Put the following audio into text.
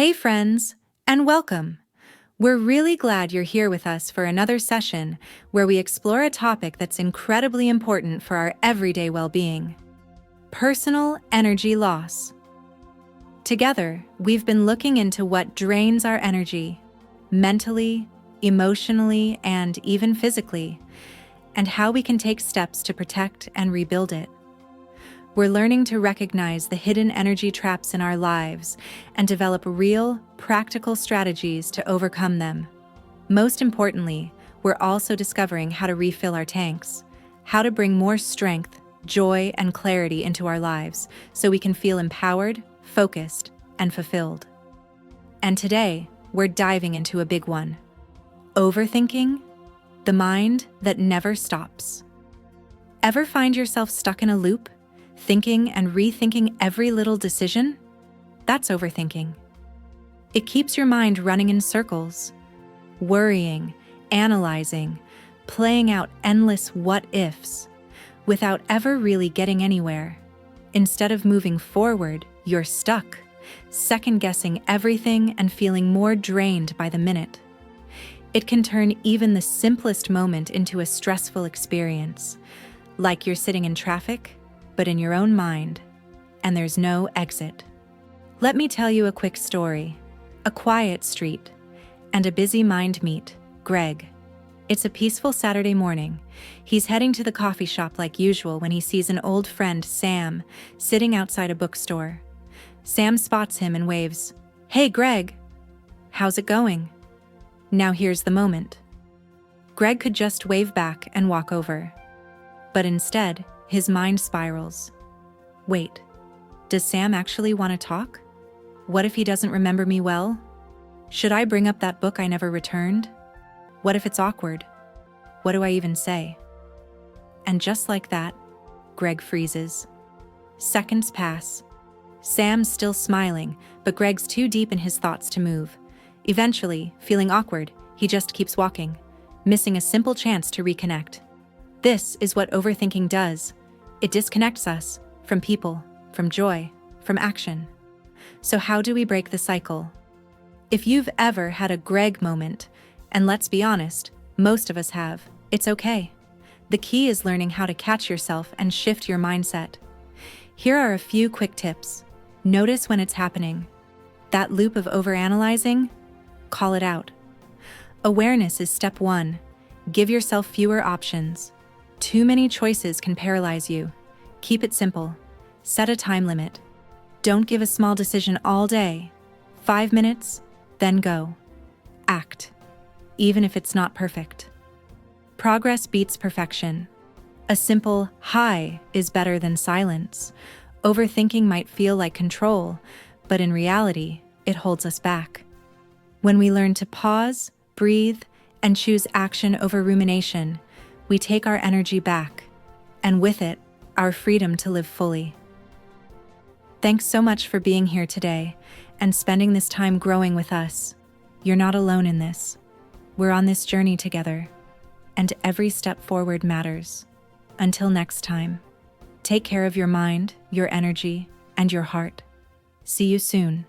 Hey friends, and welcome. We're really glad you're here with us for another session where we explore a topic that's incredibly important for our everyday well-being: personal energy loss. Together, we've been looking into what drains our energy, mentally, emotionally, and even physically, and how we can take steps to protect and rebuild it. We're learning to recognize the hidden energy traps in our lives and develop real, practical strategies to overcome them. Most importantly, we're also discovering how to refill our tanks, how to bring more strength, joy, and clarity into our lives so we can feel empowered, focused, and fulfilled. And today, we're diving into a big one: overthinking, the mind that never stops. Ever find yourself stuck in a loop, thinking and rethinking every little decision? That's overthinking. It keeps your mind running in circles, worrying, analyzing, playing out endless what-ifs, without ever really getting anywhere. Instead of moving forward, you're stuck, second-guessing everything and feeling more drained by the minute. It can turn even the simplest moment into a stressful experience, like you're sitting in traffic, but in your own mind, and there's no exit. Let me tell you a quick story. A quiet street, and a busy mind meet. Greg. It's a peaceful Saturday morning. He's heading to the coffee shop like usual when he sees an old friend, Sam, sitting outside a bookstore. Sam spots him and waves. "Hey, Greg. How's it going?" Now here's the moment. Greg could just wave back and walk over. But instead, his mind spirals. Wait, does Sam actually want to talk? What if he doesn't remember me well? Should I bring up that book I never returned? What if it's awkward? What do I even say? And just like that, Greg freezes. Seconds pass. Sam's still smiling, but Greg's too deep in his thoughts to move. Eventually, feeling awkward, he just keeps walking, missing a simple chance to reconnect. This is what overthinking does. It disconnects us from people, from joy, from action. So how do we break the cycle? If you've ever had a Greg moment, and let's be honest, most of us have, it's okay. The key is learning how to catch yourself and shift your mindset. Here are a few quick tips. Notice when it's happening. That loop of overanalyzing? Call it out. Awareness is step one. Give yourself fewer options. Too many choices can paralyze you. Keep it simple. Set a time limit. Don't give a small decision all day. 5 minutes, then go. Act, even if it's not perfect. Progress beats perfection. A simple "hi" is better than silence. Overthinking might feel like control, but in reality, it holds us back. When we learn to pause, breathe, and choose action over rumination, we take our energy back, and with it, our freedom to live fully. Thanks so much for being here today and spending this time growing with us. You're not alone in this. We're on this journey together, and every step forward matters. Until next time, take care of your mind, your energy, and your heart. See you soon.